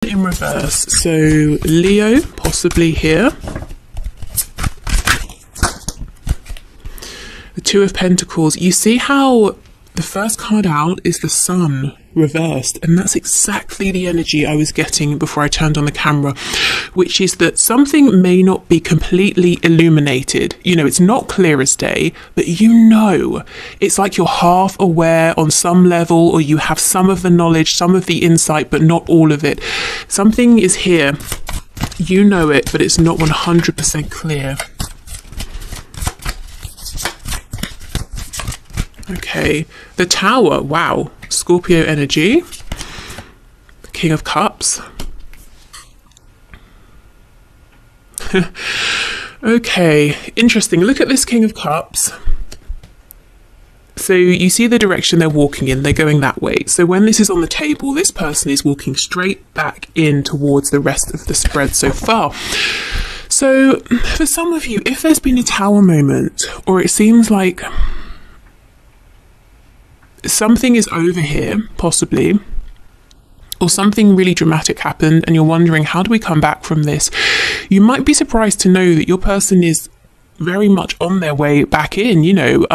in reverse. So Leo, possibly here. The Two of Pentacles. You see how the first card out is the Sun reversed, and that's exactly the energy I was getting before I turned on the camera, which is that something may not be completely illuminated. You know, it's not clear as day, but you know, it's like you're half aware on some level, or you have some of the knowledge, some of the insight, but not all of it. Something is here, you know it, but it's not 100% clear. Okay, the Tower, wow, Scorpio energy, the King of Cups. Okay, interesting. Look at this King of Cups. So you see the direction they're walking in, they're going that way. So when this is on the table, this person is walking straight back in towards the rest of the spread so far. So for some of you, if there's been a Tower moment, or it seems like something is over here, possibly, or something really dramatic happened and you're wondering, how do we come back from this? You might be surprised to know that your person is very much on their way back in, you know,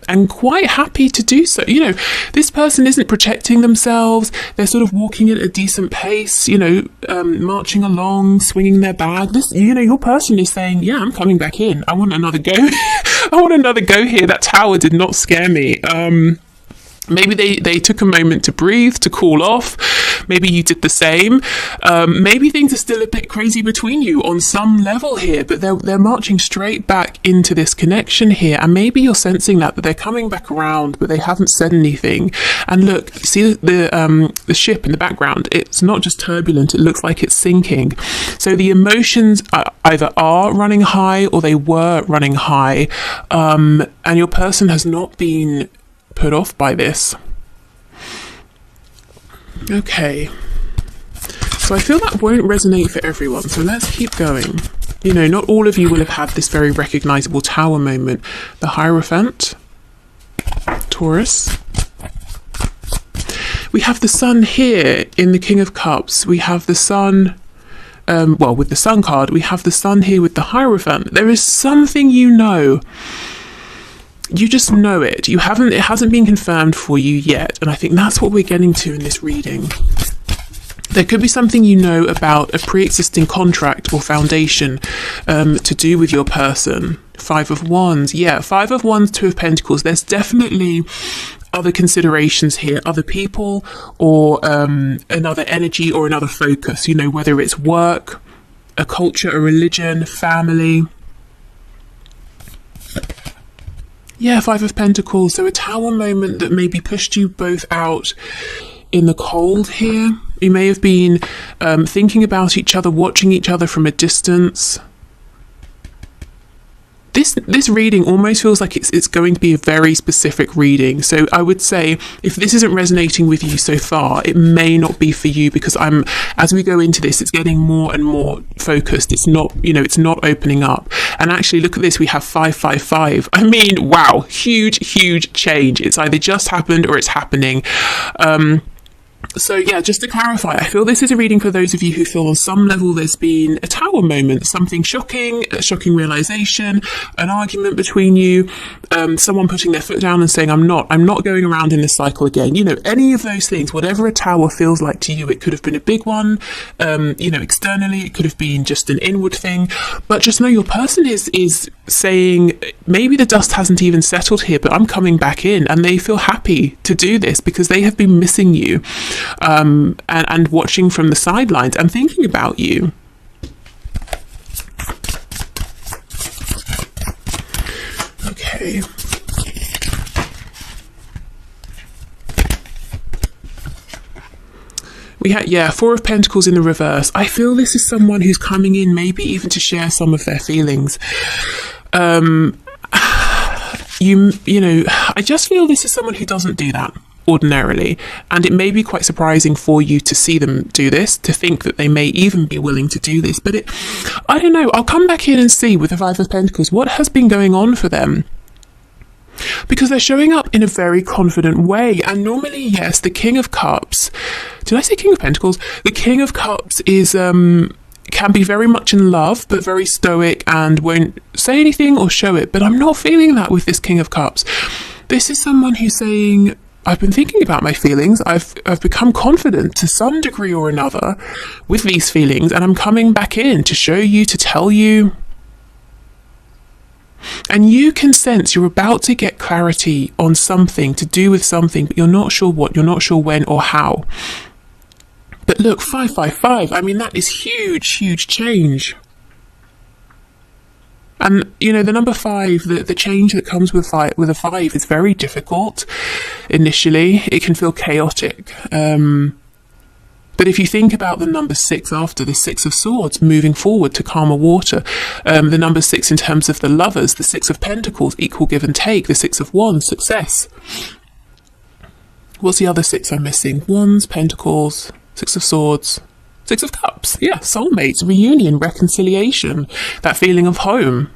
and quite happy to do so. You know, this person isn't protecting themselves. They're sort of walking at a decent pace, you know, marching along, swinging their bag. This, you know, your person is saying, yeah, I'm coming back in. I want another go. I want another go here. That Tower did not scare me. Maybe they took a moment to breathe, to cool off. Maybe you did the same. Maybe things are still a bit crazy between you on some level here, but they're marching straight back into this connection here. And maybe you're sensing that they're coming back around, but they haven't said anything. And look, see the ship in the background? It's not just turbulent, it looks like it's sinking. So the emotions either are running high or they were running high. And your person has not been put off by this. Okay, so I feel that won't resonate for everyone, so let's keep going. You know, not all of you will have had this very recognizable Tower moment. The Hierophant, Taurus. We have the Sun here in the King of Cups. We have the Sun, well, with the Sun card, we have the Sun here with the Hierophant. There is something, you know, you just know it. It hasn't been confirmed for you yet. And I think that's what we're getting to in this reading. There could be something you know about a pre-existing contract or foundation to do with your person. Five of Wands. Yeah, Five of Wands, Two of Pentacles. There's definitely other considerations here, other people, or another energy or another focus, you know, whether it's work, a culture, a religion, family. Yeah, Five of Pentacles. So a Tower moment that maybe pushed you both out in the cold here. You may have been thinking about each other, watching each other from a distance. This reading almost feels like it's going to be a very specific reading. So I would say if this isn't resonating with you so far, it may not be for you, because as we go into this, it's getting more and more focused. It's not, you know, it's not opening up. And actually, look at this. We have 555. I mean, wow, huge change. It's either just happened or it's happening. So yeah, just to clarify, I feel this is a reading for those of you who feel on some level there's been a Tower moment, something shocking, a shocking realization, an argument between you, someone putting their foot down and saying, I'm not going around in this cycle again. You know, any of those things, whatever a Tower feels like to you, it could have been a big one, you know, externally, it could have been just an inward thing, but just know your person is saying, maybe the dust hasn't even settled here, but I'm coming back in, and they feel happy to do this because they have been missing you. And watching from the sidelines and thinking about you. Okay. We had, yeah, Four of Pentacles in the reverse. I feel this is someone who's coming in maybe even to share some of their feelings. You know, I just feel this is someone who doesn't do that ordinarily, and it may be quite surprising for you to see them do this, to think that they may even be willing to do this, but I don't know, I'll come back in and see with the Five of Pentacles what has been going on for them. because they're showing up in a very confident way. And normally, yes, the King of Cups, did I say King of Pentacles? The King of Cups is can be very much in love, but very stoic and won't say anything or show it. But I'm not feeling that with this King of Cups. This is someone who's saying, I've been thinking about my feelings. I've become confident to some degree or another with these feelings, and I'm coming back in to show you, to tell you. And you can sense you're about to get clarity on something to do with something, but you're not sure what, you're not sure when or how. But look, 555, I mean, that is huge, huge change. And, you know, the number 5, the change that comes with a 5 is very difficult initially. It can feel chaotic. But if you think about the number 6 after, the 6 of Swords, moving forward to calmer water, the number 6 in terms of the lovers, the 6 of Pentacles, equal give and take, the 6 of Wands, success. What's the other 6 I'm missing? Wands, Pentacles, 6 of Swords, 6 of Cups. Yeah, soulmates, reunion, reconciliation, that feeling of home.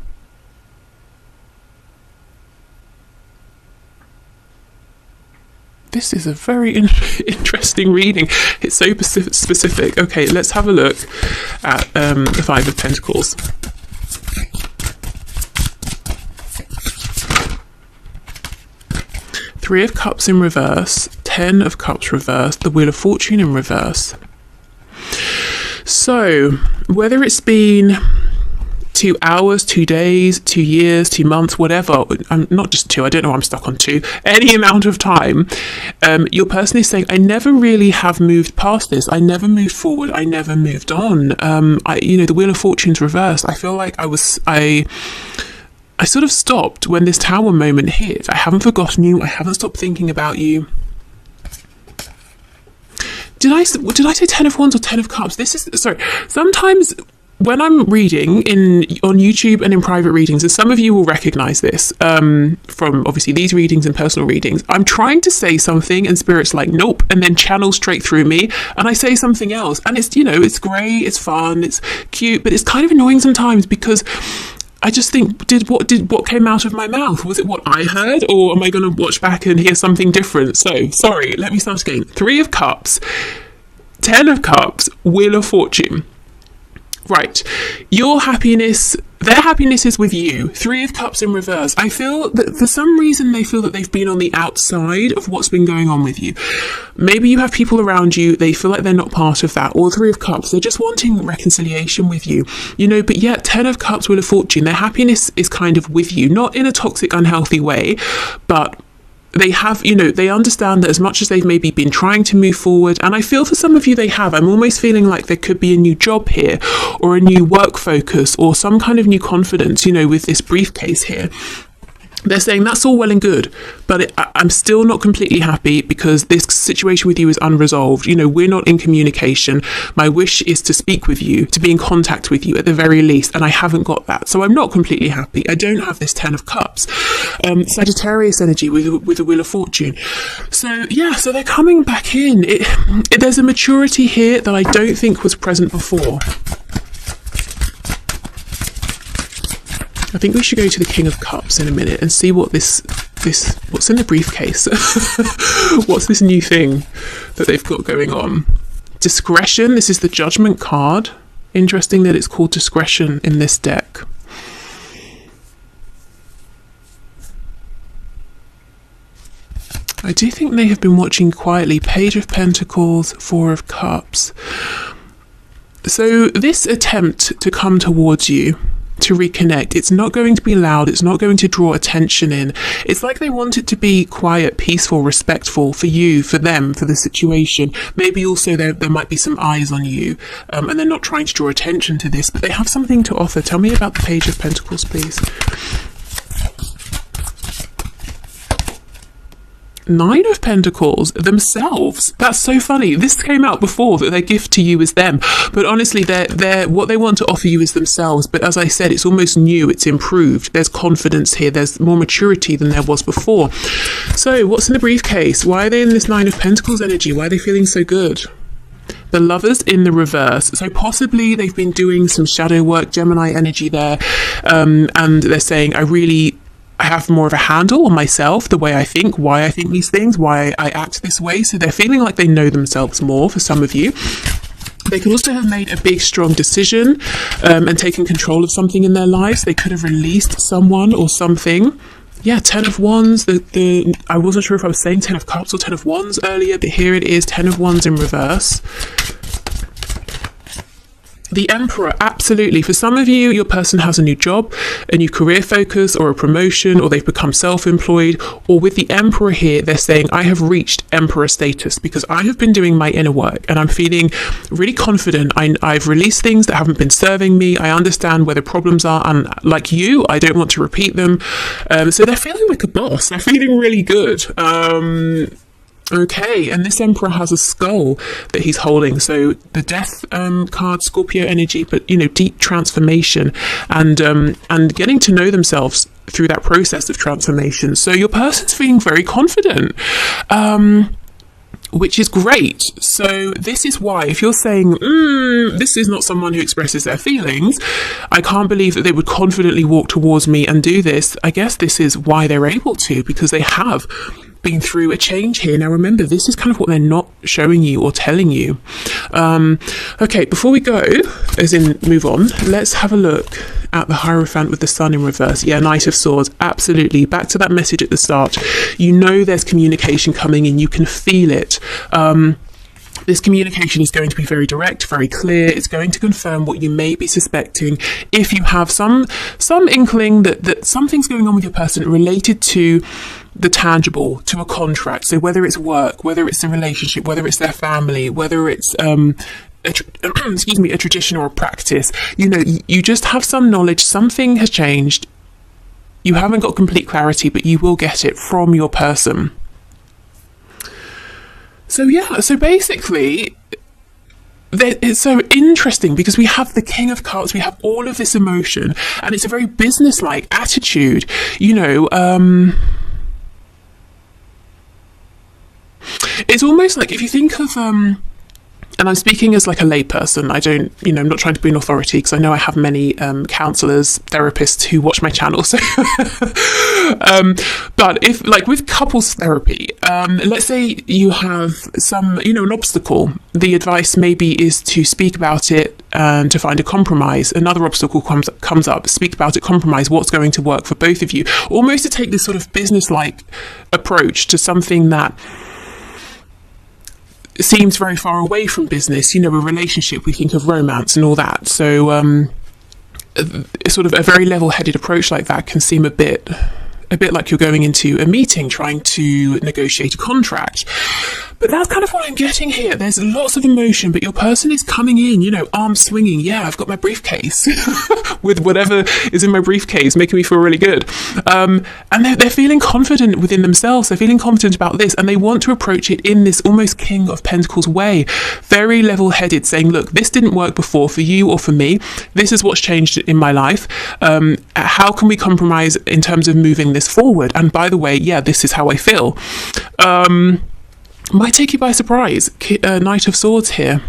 This is a very interesting reading. It's so specific. Okay, let's have a look at the 5 of Pentacles. Three of Cups in reverse, 10 of Cups reversed, the Wheel of Fortune in reverse. So, whether it's been 2 hours, 2 days, 2 years, 2 months, whatever, not just 2, I don't know why I'm stuck on 2, any amount of time, your person is saying, I never really have moved past this. I never moved forward. I never moved on. The Wheel of Fortune's reversed. I feel like I sort of stopped when this Tower moment hit. I haven't forgotten you. I haven't stopped thinking about you. Did I say 10 of Wands or 10 of Cups? Sorry. Sometimes when I'm reading on YouTube and in private readings, and some of you will recognize this from obviously these readings and personal readings, I'm trying to say something and Spirit's like, nope, and then channel straight through me and I say something else. And it's, it's great, it's fun, it's cute, but it's kind of annoying sometimes because I just think, what came out of my mouth? Was it what I heard, or am I going to watch back and hear something different? So, sorry, let me start again. 3 of Cups, 10 of Cups, Wheel of Fortune. Right, your happiness, their happiness is with you. 3 of Cups in reverse. I feel that for some reason they feel that they've been on the outside of what's been going on with you. Maybe you have people around you, they feel like they're not part of that. Or 3 of Cups, they're just wanting reconciliation with you. But yet 10 of Cups, Wheel of Fortune, their happiness is kind of with you. Not in a toxic, unhealthy way, but they have, they understand that as much as they've maybe been trying to move forward, and I feel for some of you they have, I'm almost feeling like there could be a new job here, or a new work focus, or some kind of new confidence, with this briefcase here. They're saying that's all well and good, but I'm still not completely happy because this situation with you is unresolved. We're not in communication. My wish is to speak with you, to be in contact with you at the very least, and I haven't got that. So I'm not completely happy. I don't have this 10 of Cups. Sagittarius energy with the Wheel of Fortune. So yeah, so they're coming back in. There's a maturity here that I don't think was present before. I think we should go to the King of Cups in a minute and see what what's in the briefcase. What's this new thing that they've got going on? Discretion. This is the Judgment card. Interesting that it's called Discretion in this deck. I do think they have been watching quietly. Page of Pentacles, 4 of Cups. So this attempt to come towards you, to reconnect, it's not going to be loud, it's not going to draw attention in. It's like they want it to be quiet, peaceful, respectful for you, for them, for the situation. Maybe also there might be some eyes on you, and they're not trying to draw attention to this, but they have something to offer. Tell me about the Page of Pentacles, please. 9 of Pentacles themselves. That's so funny. This came out before, that their gift to you is them, but honestly they're what they want to offer you is themselves. But as I said, it's almost new, it's improved. There's confidence here, there's more maturity than there was before. So what's in the briefcase? Why are they in this 9 of Pentacles energy? Why are they feeling so good? The Lovers in the reverse. So possibly they've been doing some shadow work, Gemini energy there, and they're saying, I have more of a handle on myself, the way I think, why I think these things, why I act this way. So they're feeling like they know themselves more for some of you. They could also have made a big, strong decision and taken control of something in their lives. They could have released someone or something. Yeah, 10 of Wands. I wasn't sure if I was saying 10 of Cups or 10 of Wands earlier, but here it is, 10 of Wands in reverse. The Emperor, absolutely. For some of you, your person has a new job, a new career focus, or a promotion, or they've become self-employed. Or with the Emperor here, they're saying, I have reached Emperor status because I have been doing my inner work and I'm feeling really confident. I've released things that haven't been serving me. I understand where the problems are, and like you, I don't want to repeat them. So they're feeling like a boss. They're feeling really good. Okay, and this Emperor has a skull that he's holding. So the Death card, Scorpio energy, but, you know, deep transformation and getting to know themselves through that process of transformation. So your person's feeling very confident, which is great. So this is why, if you're saying, this is not someone who expresses their feelings, I can't believe that they would confidently walk towards me and do this. I guess this is why they're able to, because they have been through a change here. Now remember, this is kind of what they're not showing you or telling you. Okay, before we go, as in move on, let's have a look at the Hierophant with the Sun in reverse. Yeah, Knight of Swords, absolutely. Back to that message at the start. You know there's communication coming in, you can feel it. This communication is going to be very direct, very clear. It's going to confirm what you may be suspecting. If you have some inkling that something's going on with your person related to the tangible, to a contract. So whether it's work, whether it's a relationship, whether it's their family, whether it's a tradition or a practice, you know, you just have some knowledge, something has changed. You haven't got complete clarity, but you will get it from your person. So yeah, so basically, it's so interesting because we have the King of Cups, we have all of this emotion, and it's a very business-like attitude, you know. It's almost like, if you think of, and I'm speaking as like a layperson, I don't, you know, I'm not trying to be an authority because I know I have many counsellors, therapists who watch my channel. So, but if, like with couples therapy, let's say you have some, you know, an obstacle, the advice maybe is to speak about it and to find a compromise. Another obstacle comes up, speak about it, compromise, what's going to work for both of you. Almost to take this sort of business-like approach to something that seems very far away from business, you know, a relationship, we think of romance and all that. So sort of a very level-headed approach like that can seem a bit like you're going into a meeting trying to negotiate a contract. But that's kind of what I'm getting here. There's lots of emotion, but your person is coming in, you know, arms swinging. Yeah, I've got my briefcase with whatever is in my briefcase, making me feel really good. And they're feeling confident within themselves. They're feeling confident about this, and they want to approach it in this almost King of Pentacles way. Very level-headed, saying, look, this didn't work before for you or for me. This is what's changed in my life. How can we compromise in terms of moving this forward? And by the way, yeah, this is how I feel. Might take you by surprise. Knight of Swords here.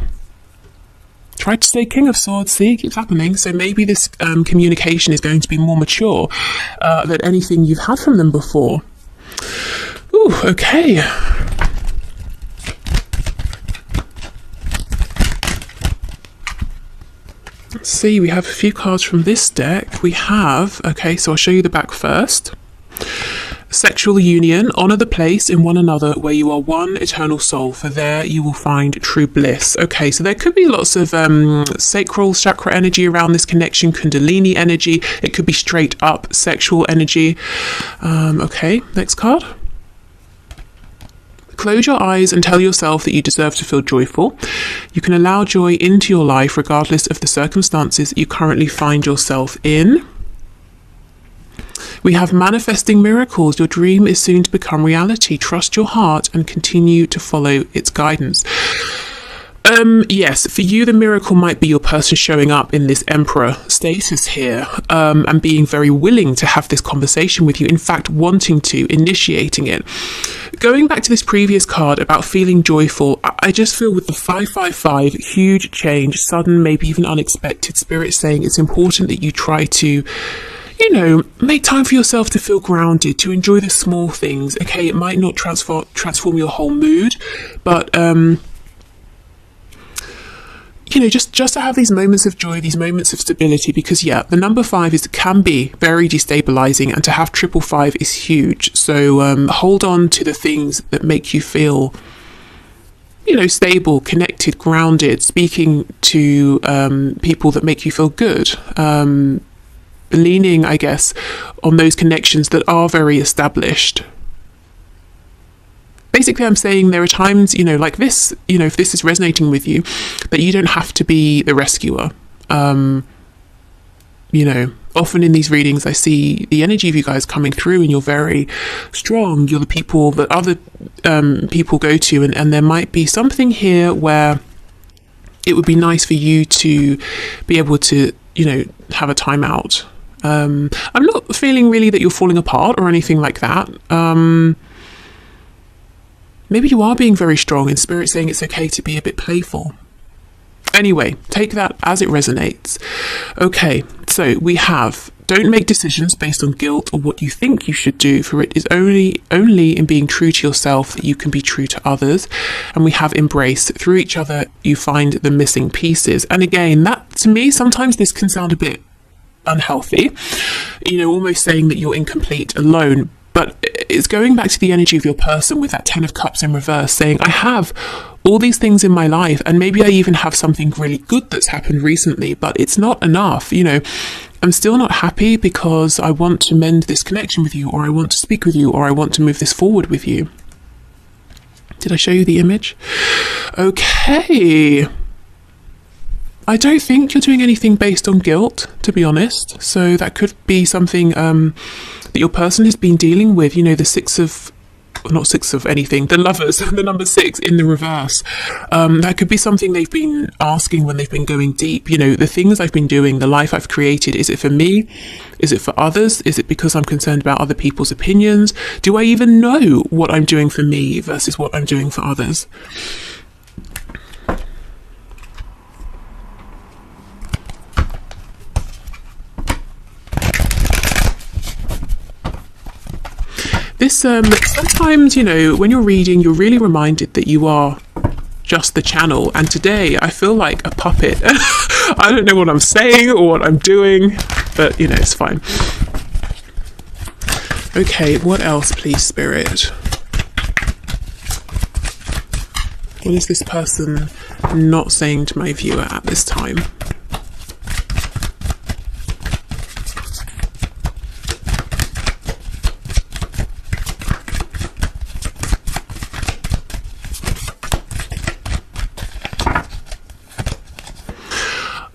Tried to say King of Swords, see, it keeps happening. So maybe this communication is going to be more mature than anything you've had from them before. Ooh, okay. Let's see, we have a few cards from this deck. We have, okay, so I'll show you the back first. Sexual union, honour the place in one another where you are one eternal soul, for there you will find true bliss. Okay, so there could be lots of sacral chakra energy around this connection, kundalini energy. It could be straight up sexual energy. Okay, next card. Close your eyes and tell yourself that you deserve to feel joyful. You can allow joy into your life regardless of the circumstances you currently find yourself in. We have manifesting miracles. Your dream is soon to become reality. Trust your heart and continue to follow its guidance. Yes, for you, the miracle might be your person showing up in this Emperor status here, and being very willing to have this conversation with you. In fact, wanting to, initiating it. Going back to this previous card about feeling joyful, I just feel with the 555, huge change, sudden, maybe even unexpected, spirit saying it's important that you try to, make time for yourself to feel grounded, to enjoy the small things. Okay, it might not transform your whole mood, but just to have these moments of joy, these moments of stability, because the number 5 can be very destabilizing, and to have 555 is huge. So hold on to the things that make you feel stable, connected, grounded, speaking to people that make you feel good, leaning, I guess, on those connections that are very established. Basically, I'm saying there are times, like this, if this is resonating with you, that you don't have to be the rescuer. Often in these readings, I see the energy of you guys coming through, and you're very strong. You're the people that other people go to, and there might be something here where it would be nice for you to be able to, have a timeout. I'm not feeling really that you're falling apart or anything like that. Maybe you are being very strong, and Spirit saying it's okay to be a bit playful. Anyway, take that as it resonates. Okay, so we have, don't make decisions based on guilt or what you think you should do, for it is only in being true to yourself that you can be true to others. And we have embrace. Through each other, you find the missing pieces. And again, that, to me, sometimes this can sound a bit unhealthy, almost saying that you're incomplete alone. But it's going back to the energy of your person with that 10 of Cups in reverse, saying, I have all these things in my life, and maybe I even have something really good that's happened recently, but it's not enough. I'm still not happy because I want to mend this connection with you, or I want to speak with you, or I want to move this forward with you. Did I show you the image? Okay. I don't think you're doing anything based on guilt, to be honest. So that could be something that your person has been dealing with. The the Lovers, the number 6 in the reverse. That could be something they've been asking when they've been going deep. The things I've been doing, the life I've created, is it for me? Is it for others? Is it because I'm concerned about other people's opinions? Do I even know what I'm doing for me versus what I'm doing for others? This, sometimes, when you're reading, you're really reminded that you are just the channel. And today I feel like a puppet. I don't know what I'm saying or what I'm doing, but, it's fine. Okay, what else, please, Spirit? What is this person not saying to my viewer at this time?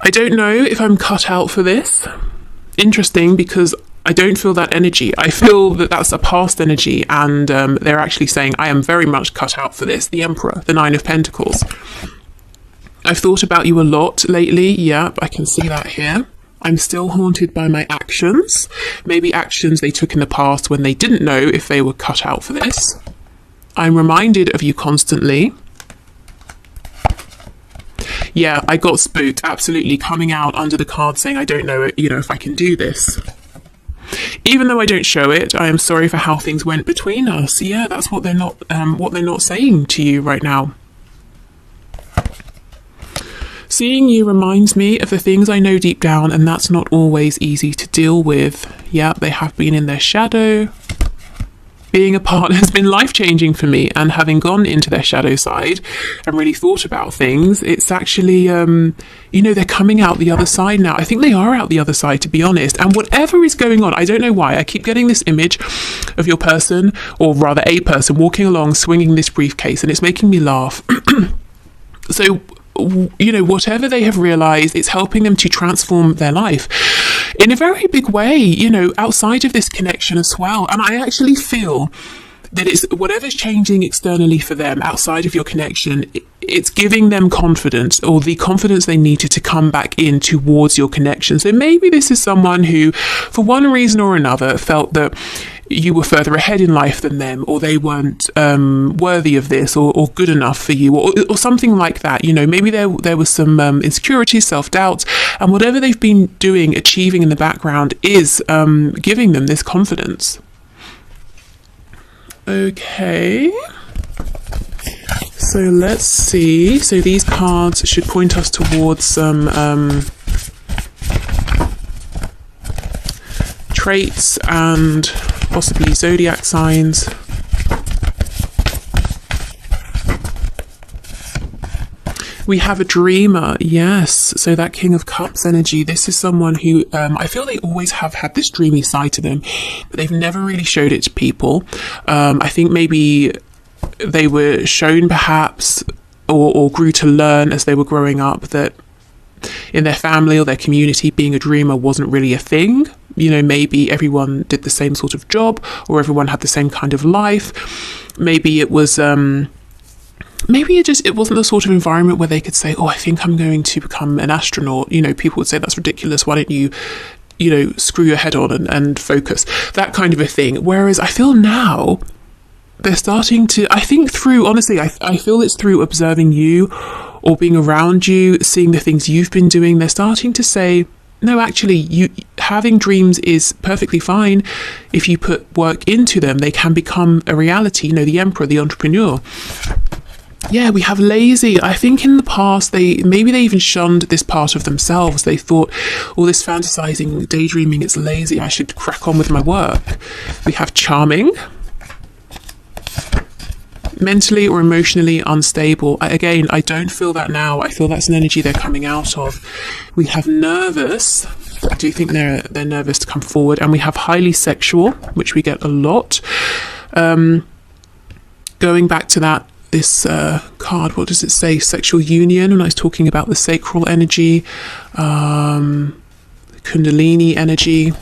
I don't know if I'm cut out for this. Interesting, because I don't feel that energy. I feel that that's a past energy, and they're actually saying I am very much cut out for this. The Emperor, the 9 of Pentacles. I've thought about you a lot lately. Yep, I can see that here. I'm still haunted by my actions. Maybe actions they took in the past when they didn't know if they were cut out for this. I'm reminded of you constantly. Yeah, I got spooked, absolutely, coming out under the card saying, I don't know, if I can do this. Even though I don't show it, I am sorry for how things went between us. Yeah, that's what they're not saying to you right now. Seeing you reminds me of the things I know deep down, and that's not always easy to deal with. Yeah, they have been in their shadow. Being apart has been life-changing for me, and having gone into their shadow side and really thought about things, it's actually, they're coming out the other side now. I think they are out the other side, to be honest. And whatever is going on, I don't know why, I keep getting this image of your person, or rather a person, walking along, swinging this briefcase, and it's making me laugh. So, whatever they have realized, it's helping them to transform their life in a very big way, outside of this connection as well. And I actually feel that it's whatever's changing externally for them outside of your connection, it's giving them confidence, or the confidence they needed to come back in towards your connection. So maybe this is someone who, for one reason or another, felt that you were further ahead in life than them, or they weren't worthy of this, or good enough for you, or something like that. Maybe there was some insecurity, self-doubt, And whatever they've been doing, achieving in the background is giving them this confidence. Okay. So let's see. So these cards should point us towards some traits and possibly zodiac signs. We have a dreamer, yes. So that King of Cups energy, this is someone who, I feel they always have had this dreamy side to them, but they've never really showed it to people. I think maybe they were shown perhaps, or grew to learn as they were growing up, that in their family or their community, being a dreamer wasn't really a thing. You know, maybe everyone did the same sort of job, or everyone had the same kind of life. Maybe it was... maybe it wasn't the sort of environment where they could say, oh, I think I'm going to become an astronaut. You know, people would say, that's ridiculous. Why don't you screw your head on and focus? That kind of a thing. Whereas I feel now they're starting to, I think through, honestly, I feel it's through observing you or being around you, seeing the things you've been doing. They're starting to say, no, actually, you having dreams is perfectly fine. If you put work into them, they can become a reality. You know, the emperor, the entrepreneur. Yeah, we have lazy. I think in the past, they even shunned this part of themselves. They thought, all this fantasizing, daydreaming, it's lazy. I should crack on with my work. We have charming. Mentally or emotionally unstable. Again, I don't feel that now. I feel that's an energy they're coming out of. We have nervous. I do think they're nervous to come forward. And we have highly sexual, which we get a lot. Going back to that, this card, what does it say? Sexual union, when I was talking about the sacral energy, Kundalini energy.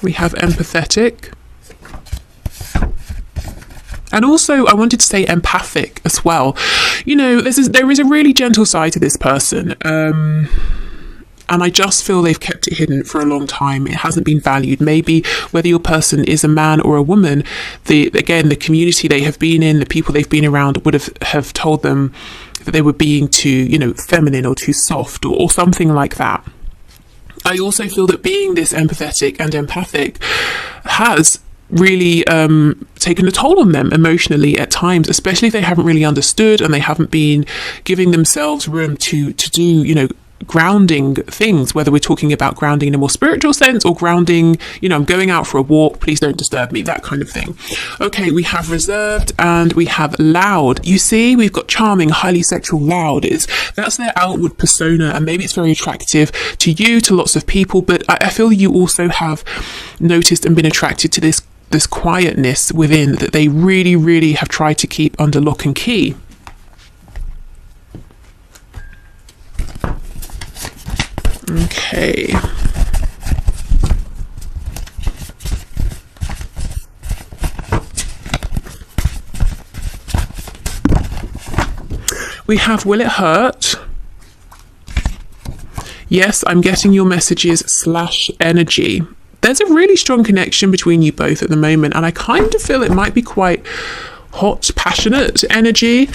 We have empathetic. And also, I wanted to say empathic as well. You know, there is a really gentle side to this person. And I just feel they've kept it hidden for a long time. It hasn't been valued. Maybe whether your person is a man or a woman, the community they have been in, the people they've been around would have told them that they were being too, feminine or too soft or something like that. I also feel that being this empathetic and empathic has really taken a toll on them emotionally at times, especially if they haven't really understood and they haven't been giving themselves room to do, grounding things, whether we're talking about grounding in a more spiritual sense or grounding, I'm going out for a walk, please don't disturb me, that kind of thing. Okay, we have reserved and we have loud. You see, we've got charming, highly sexual, loud. That's their outward persona, and maybe it's very attractive to you, to lots of people, but I feel you also have noticed and been attracted to this quietness within that they really, really have tried to keep under lock and key. Okay. We have will it hurt? Yes, I'm getting your messages / energy. There's a really strong connection between you both at the moment, and I kind of feel it might be quite hot, passionate energy.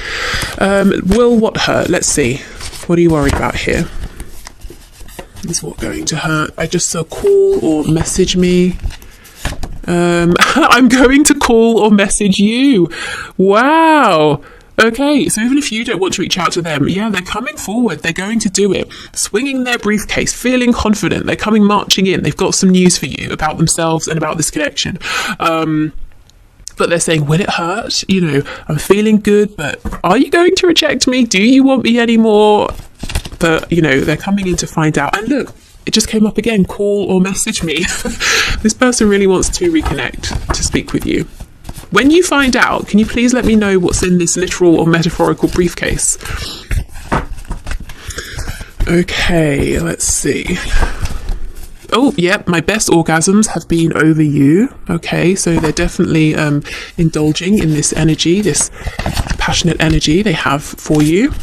Will what hurt? Let's see. What are you worried about here? Is what going to hurt? I just saw call or message me. I'm going to call or message you. Wow. Okay, so even if you don't want to reach out to them, yeah, they're coming forward. They're going to do it. Swinging their briefcase, feeling confident. They're coming marching in. They've got some news for you about themselves and about this connection. But they're saying, will it hurt? I'm feeling good, but are you going to reject me? Do you want me anymore? But, they're coming in to find out. And look, it just came up again, call or message me. This person really wants to reconnect, to speak with you. When you find out, can you please let me know what's in this literal or metaphorical briefcase? Okay, let's see. Oh, yep, my best orgasms have been over you. Okay, so they're definitely indulging in this energy, this passionate energy they have for you.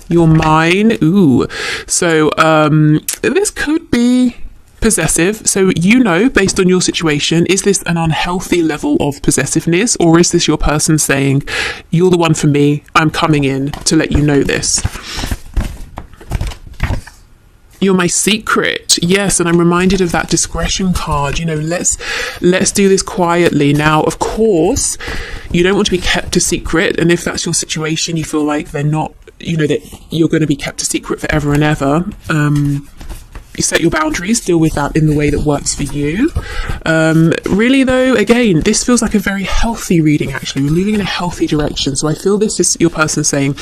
You're mine. Ooh. So this could be possessive. So, based on your situation, is this an unhealthy level of possessiveness, or is this your person saying, you're the one for me, I'm coming in to let you know this? You're my secret. Yes, and I'm reminded of that discretion card. Let's do this quietly. Now, of course, you don't want to be kept a secret, and if that's your situation, you feel like they're not, that you're going to be kept a secret forever and ever. You set your boundaries, deal with that in the way that works for you. Really though, again, this feels like a very healthy reading, actually. We're moving in a healthy direction. So I feel this is your person saying,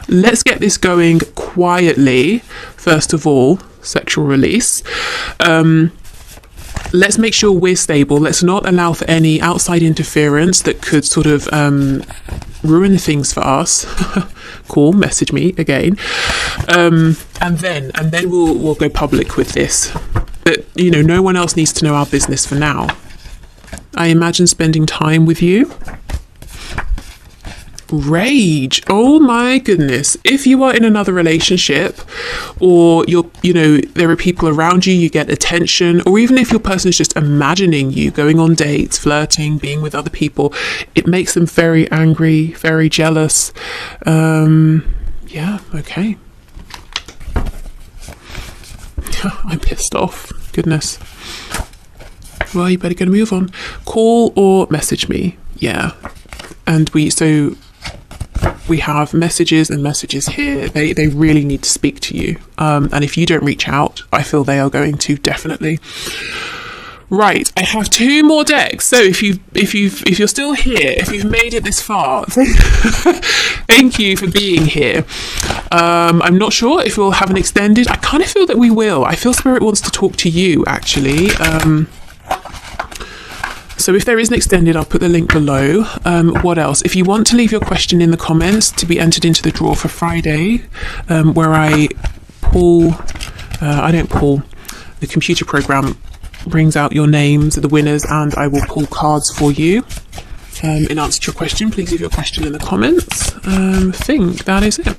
let's get this going quietly. First of all, sexual release. Let's make sure we're stable. Let's not allow for any outside interference that could sort of ruin things for us. Cool, message me again. And then we'll go public with this. But no one else needs to know our business for now. I imagine spending time with you. Rage. Oh my goodness. If you are in another relationship, or there are people around you, you get attention, or even if your person is just imagining you going on dates, flirting, being with other people, it makes them very angry, very jealous. Yeah, okay. I'm pissed off. Goodness. Well, you better go and move on. Call or message me. Yeah. And we have messages and messages here. They really need to speak to you. And if you don't reach out, I feel they are going to, definitely. Right, I have 2 more decks. So if you're still here, if you've made it this far, thank you for being here. I'm not sure if we'll have an extended. I kind of feel that we will. I feel Spirit wants to talk to you, actually. So if there is an extended, I'll put the link below. What else? If you want to leave your question in the comments to be entered into the draw for Friday, where I don't pull, the computer program brings out your names of the winners, and I will pull cards for you. In answer to your question, please leave your question in the comments. I think that is it.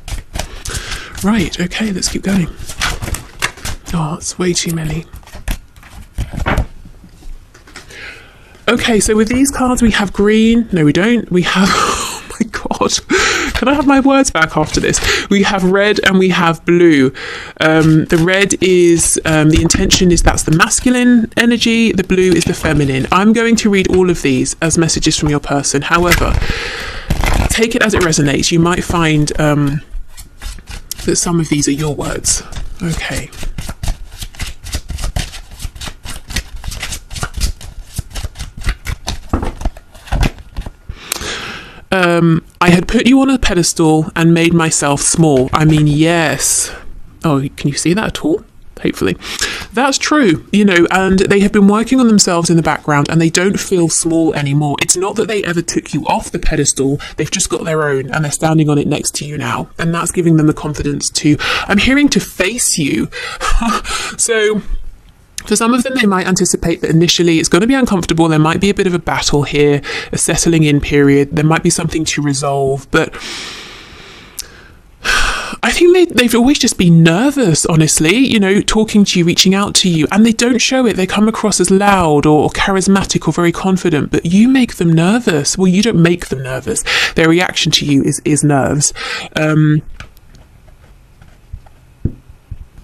Right, okay, let's keep going. Oh, it's way too many. Okay, so with these cards, we have green. No, we don't. We have, oh my God, can I have my words back after this? We have red and we have blue. The red is, the intention is that's the masculine energy. The blue is the feminine. I'm going to read all of these as messages from your person. However, take it as it resonates. You might find that some of these are your words. Okay. I had put you on a pedestal and made myself small. I mean, yes. Oh, can you see that at all? Hopefully. That's true, and they have been working on themselves in the background and they don't feel small anymore. It's not that they ever took you off the pedestal. They've just got their own and they're standing on it next to you now. And that's giving them the confidence to, I'm hearing, to face you. So for some of them, they might anticipate that initially it's going to be uncomfortable. There might be a bit of a battle here, a settling in period. There might be something to resolve, but I think they've always just been nervous, honestly, talking to you, reaching out to you, and they don't show it. They come across as loud or charismatic or very confident, but you make them nervous. Well, you don't make them nervous. Their reaction to you is nerves.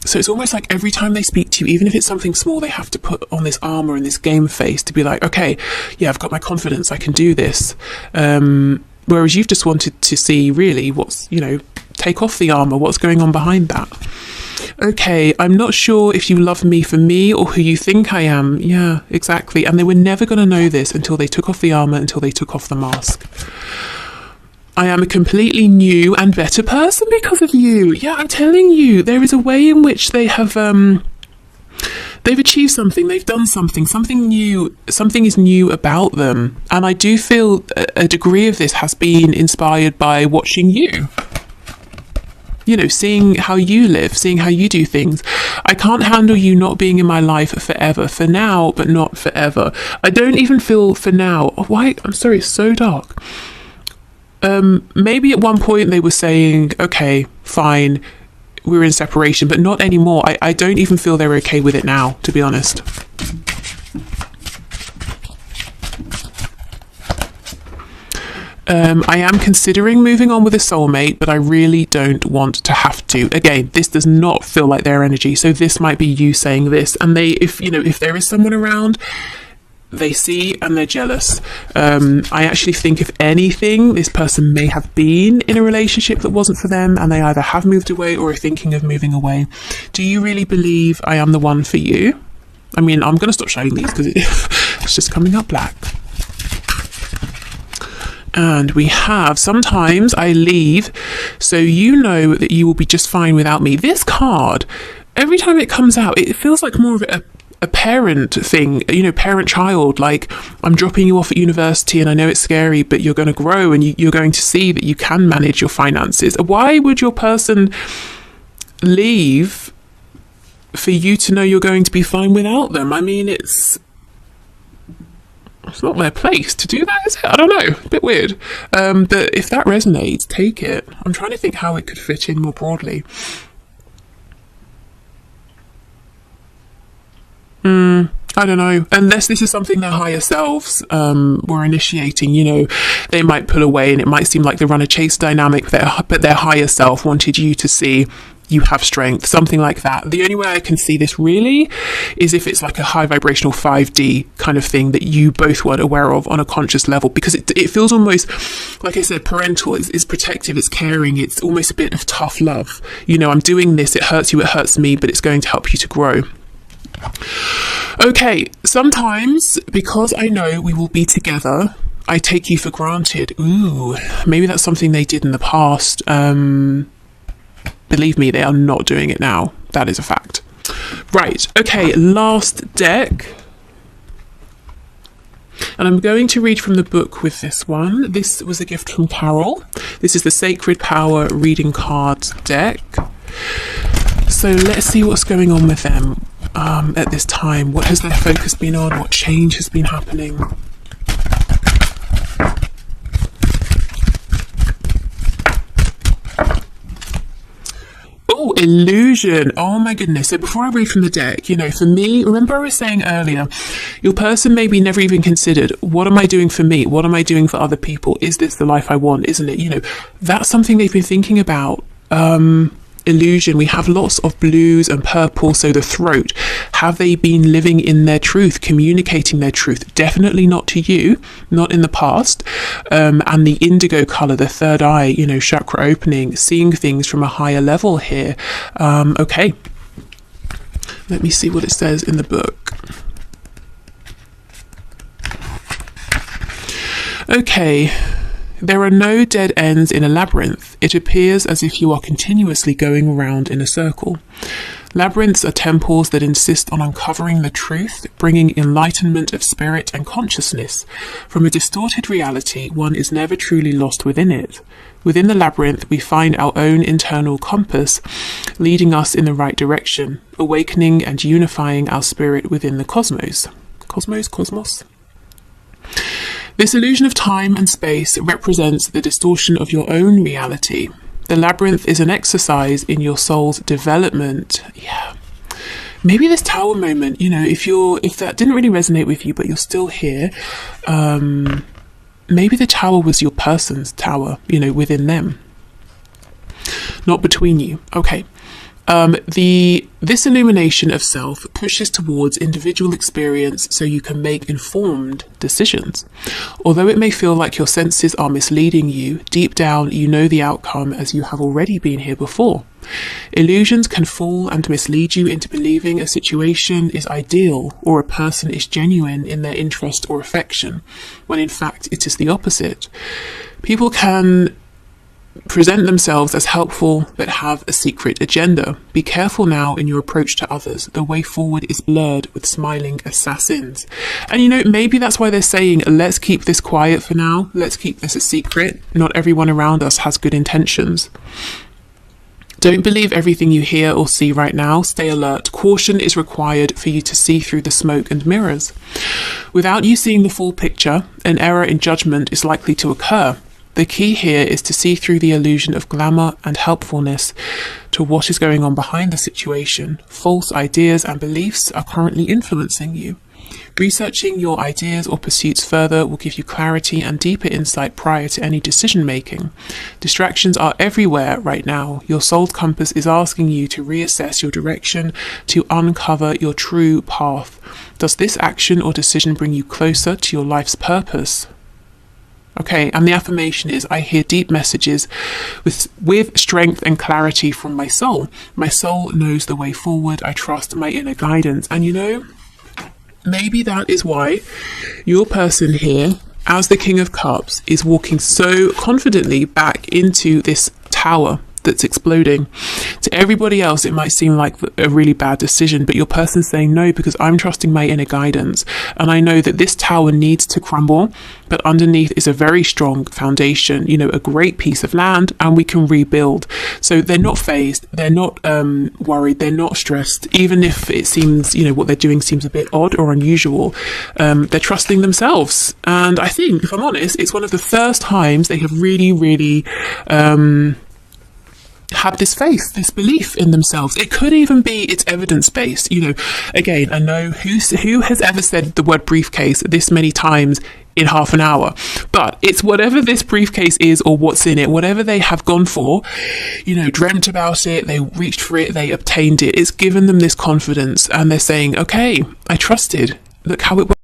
So it's almost like every time they speak to you, even if it's something small, they have to put on this armor and this game face to be like, okay, yeah, I've got my confidence, I can do this. Whereas you've just wanted to see really what's, take off the armor, what's going on behind that. Okay, I'm not sure if you love me for me or who you think I am. Yeah, exactly. And they were never going to know this until they took off the armor, until they took off the mask. I am a completely new and better person because of you. Yeah, I'm telling you, there is a way in which they have, they've achieved something, they've done something new, something is new about them. And I do feel a degree of this has been inspired by watching you. Seeing how you live, seeing how you do things. I can't handle you not being in my life forever. For now, but not forever. I don't even feel for now. Why? I'm sorry, it's so dark. Maybe at one point they were saying, okay, fine, we were in separation, but not anymore. I don't even feel they're okay with it now, to be honest. I am considering moving on with a soulmate, but I really don't want to have to. Again, this does not feel like their energy, so this might be you saying this. And if there is someone around, they see and they're jealous. I actually think, if anything, this person may have been in a relationship that wasn't for them, and they either have moved away or are thinking of moving away. Do you really believe I am the one for you? I mean, I'm going to stop showing these because it's just coming up black. And we have, sometimes I leave, so you know that you will be just fine without me. This card, every time it comes out, it feels like more of a parent thing, parent-child, like, I'm dropping you off at university and I know it's scary, but you're going to grow and you're going to see that you can manage your finances. Why would your person leave for you to know you're going to be fine without them? I mean, it's not their place to do that, is it? I don't know. A bit weird. But if that resonates, take it. I'm trying to think how it could fit in more broadly. I don't know. Unless this is something their higher selves were initiating, they might pull away and it might seem like the runner-chase dynamic, but their higher self wanted you to see you have strength, something like that. The only way I can see this really is if it's like a high vibrational 5D kind of thing that you both weren't aware of on a conscious level, because it feels almost, like I said, parental. It's protective, it's caring, it's almost a bit of tough love. I'm doing this, it hurts you, it hurts me, but it's going to help you to grow. Okay, sometimes because I know we will be together, I take you for granted. Ooh, maybe that's something they did in the past. Believe me, they are not doing it now. That is a fact. Right, okay, last deck. And I'm going to read from the book with this one. This was a gift from Carol. This is the Sacred Power Reading Cards deck. So let's see what's going on with them at this time. What has their focus been on? What change has been happening? Oh, illusion. Oh my goodness. So before I read from the deck, for me, remember I was saying earlier, your person maybe never even considered, what am I doing for me? What am I doing for other people? Is this the life I want? Isn't it? That's something they've been thinking about. Illusion. We have lots of blues and purple, so the throat. Have they been living in their truth, communicating their truth? Definitely not to you, not in the past. And the indigo color, the third eye, chakra opening, seeing things from a higher level here. Okay, let me see what it says in the book. Okay. There are no dead ends in a labyrinth. It appears as if you are continuously going around in a circle. Labyrinths are temples that insist on uncovering the truth, bringing enlightenment of spirit and consciousness. From a distorted reality, one is never truly lost within it. Within the labyrinth, we find our own internal compass, leading us in the right direction, awakening and unifying our spirit within the cosmos. Cosmos? This illusion of time and space represents the distortion of your own reality. The labyrinth is an exercise in your soul's development. Yeah. Maybe this tower moment, if that didn't really resonate with you, but you're still here, maybe the tower was your person's tower, within them, not between you. Okay. This illumination of self pushes towards individual experience so you can make informed decisions. Although it may feel like your senses are misleading you, deep down you know the outcome as you have already been here before. Illusions can fool and mislead you into believing a situation is ideal or a person is genuine in their interest or affection, when in fact it is the opposite. People can present themselves as helpful but have a secret agenda. Be careful now in your approach to others. The way forward is blurred with smiling assassins. And maybe that's why they're saying, let's keep this quiet for now. Let's keep this a secret. Not everyone around us has good intentions. Don't believe everything you hear or see right now. Stay alert. Caution is required for you to see through the smoke and mirrors. Without you seeing the full picture, an error in judgment is likely to occur. The key here is to see through the illusion of glamour and helpfulness to what is going on behind the situation. False ideas and beliefs are currently influencing you. Researching your ideas or pursuits further will give you clarity and deeper insight prior to any decision making. Distractions are everywhere right now. Your soul compass is asking you to reassess your direction, to uncover your true path. Does this action or decision bring you closer to your life's purpose? Okay, and the affirmation is, I hear deep messages with strength and clarity from my soul. My soul knows the way forward. I trust my inner guidance. And you know, maybe that is why your person here, as the King of Cups, is walking so confidently back into this tower that's exploding. To everybody else, it might seem like a really bad decision, but your person's saying no, because I'm trusting my inner guidance. And I know that this tower needs to crumble, but underneath is a very strong foundation, you know, a great piece of land, and we can rebuild. So they're not phased, they're not worried, they're not stressed, even if it seems, you know, what they're doing seems a bit odd or unusual. They're trusting themselves. And I think, if I'm honest, it's one of the first times they have really had this faith, this belief in themselves. It could even be it's evidence-based. You know, again, I know who has ever said the word briefcase this many times in half an hour, but it's whatever this briefcase is or what's in it, whatever they have gone for, you know, dreamt about it, they reached for it, they obtained it. It's given them this confidence, and they're saying, okay, I trusted. Look how it